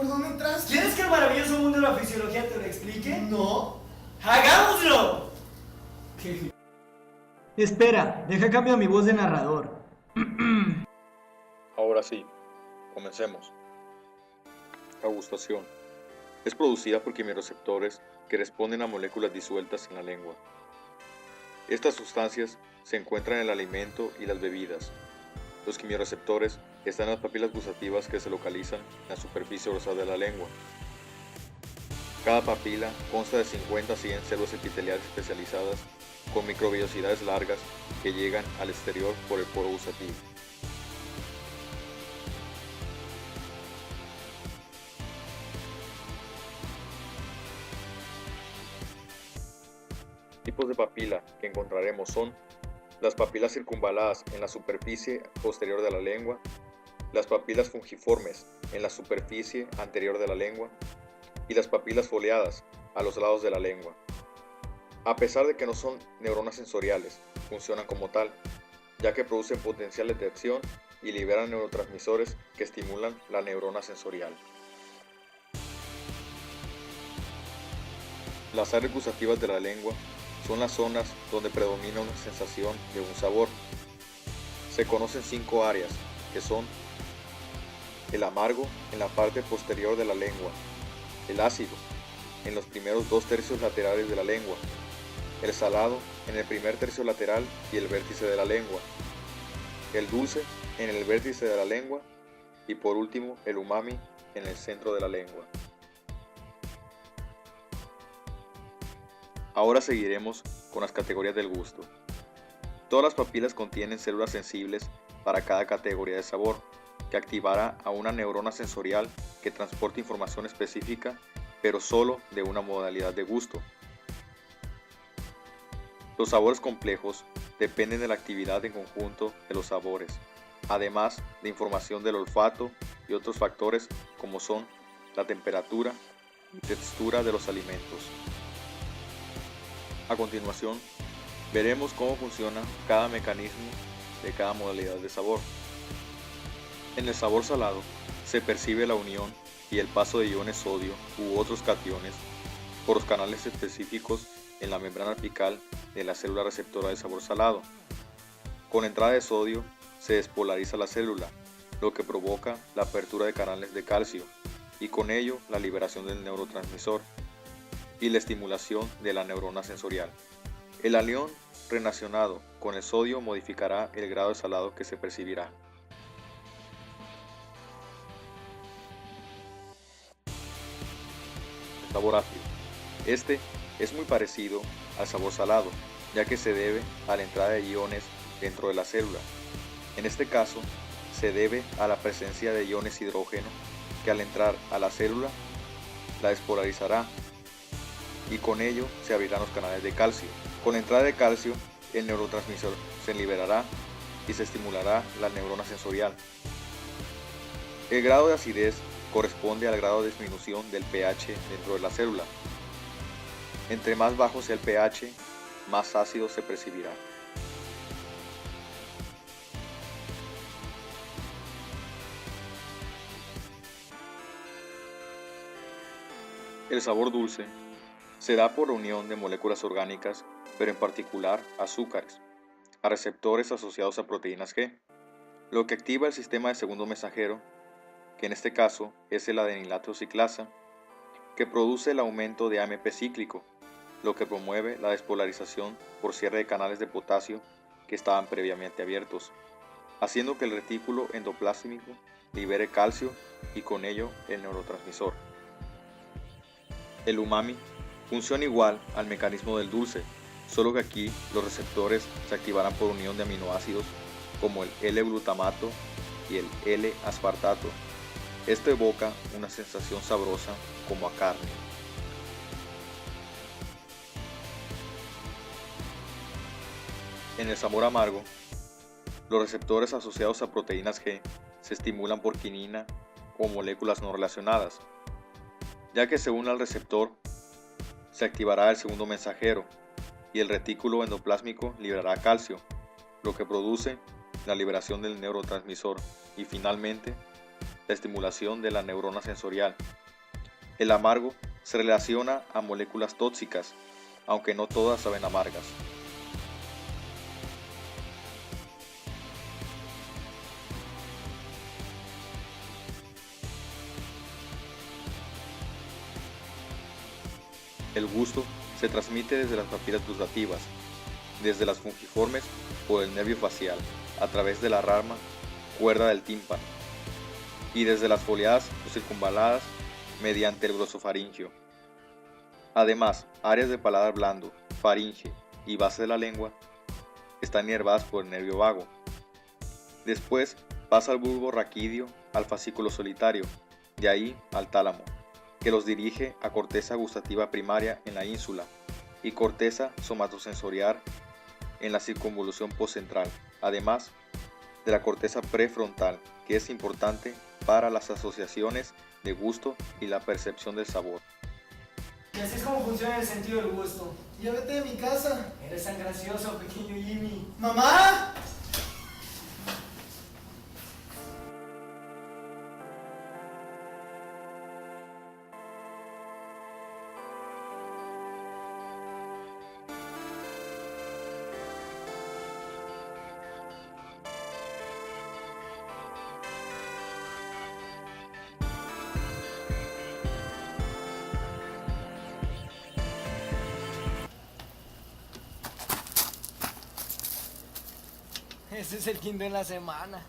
¿por dónde entraste? ¿Quieres que el maravilloso mundo de la fisiología te lo explique? No. ¡Hagámoslo! Espera, deja cambio mi voz de narrador. Ahora sí, comencemos. La gustación es producida por quimiorreceptores que responden a moléculas disueltas en la lengua. Estas sustancias se encuentran en el alimento y las bebidas. Los quimiorreceptores están en las papilas gustativas que se localizan en la superficie dorsal de la lengua. Cada papila consta de 50 a 100 células epiteliales especializadas con microvellosidades largas que llegan al exterior por el poro gustativo. Tipos de papila que encontraremos son las papilas circunvaladas en la superficie posterior de la lengua, las papilas fungiformes en la superficie anterior de la lengua y las papilas foliadas a los lados de la lengua. A pesar de que no son neuronas sensoriales, funcionan como tal, ya que producen potenciales de acción y liberan neurotransmisores que estimulan la neurona sensorial. Las áreas gustativas de la lengua son las zonas donde predomina una sensación de un sabor. Se conocen 5 áreas, que son el amargo en la parte posterior de la lengua, el ácido en los primeros 2 tercios laterales de la lengua, el salado en el primer tercio lateral y el vértice de la lengua, el dulce en el vértice de la lengua y por último el umami en el centro de la lengua. Ahora seguiremos con las categorías del gusto. Todas las papilas contienen células sensibles para cada categoría de sabor, que activará a una neurona sensorial que transporta información específica, pero solo de una modalidad de gusto. Los sabores complejos dependen de la actividad en conjunto de los sabores, además de información del olfato y otros factores como son la temperatura y textura de los alimentos. A continuación, veremos cómo funciona cada mecanismo de cada modalidad de sabor. En el sabor salado, se percibe la unión y el paso de iones sodio u otros cationes por los canales específicos en la membrana apical de la célula receptora de sabor salado. Con entrada de sodio, se despolariza la célula, lo que provoca la apertura de canales de calcio y con ello la liberación del neurotransmisor y la estimulación de la neurona sensorial. El anión relacionado con el sodio modificará el grado de salado que se percibirá. El sabor ácido. Este es muy parecido al sabor salado, ya que se debe a la entrada de iones dentro de la célula. En este caso, se debe a la presencia de iones hidrógeno que al entrar a la célula la despolarizará y con ello se abrirán los canales de calcio. Con la entrada de calcio, el neurotransmisor se liberará y se estimulará la neurona sensorial. El grado de acidez corresponde al grado de disminución del pH dentro de la célula. Entre más bajo sea el pH, más ácido se percibirá. El sabor dulce se da por unión de moléculas orgánicas, pero en particular azúcares, a receptores asociados a proteínas G, lo que activa el sistema de segundo mensajero, que en este caso es el adenilato ciclasa, que produce el aumento de AMP cíclico, lo que promueve la despolarización por cierre de canales de potasio que estaban previamente abiertos, haciendo que el retículo endoplásmico libere calcio y con ello el neurotransmisor. El umami funciona igual al mecanismo del dulce, solo que aquí los receptores se activarán por unión de aminoácidos como el L-glutamato y el L-aspartato. Esto evoca una sensación sabrosa como a carne. En el sabor amargo, los receptores asociados a proteínas G se estimulan por quinina o moléculas no relacionadas, ya que se une al receptor, se activará el segundo mensajero y el retículo endoplásmico liberará calcio, lo que produce la liberación del neurotransmisor y finalmente la estimulación de la neurona sensorial. El amargo se relaciona a moléculas tóxicas, aunque no todas saben amargas. El gusto se transmite desde las papilas gustativas, desde las fungiformes por el nervio facial, a través de la rama cuerda del tímpano, y desde las foliadas o circunvaladas mediante el glosofaringio. Además, áreas de paladar blando, faringe y base de la lengua están inervadas por el nervio vago. Después pasa al bulbo raquídeo al fascículo solitario, de ahí al tálamo, que los dirige a corteza gustativa primaria en la ínsula y corteza somatosensorial en la circunvolución postcentral, además de la corteza prefrontal, que es importante para las asociaciones de gusto y la percepción del sabor. Y así es como funciona el sentido del gusto. Ya vete de mi casa. Eres tan gracioso, pequeño Jimmy. ¡Mamá! Ese es el quinto en la semana.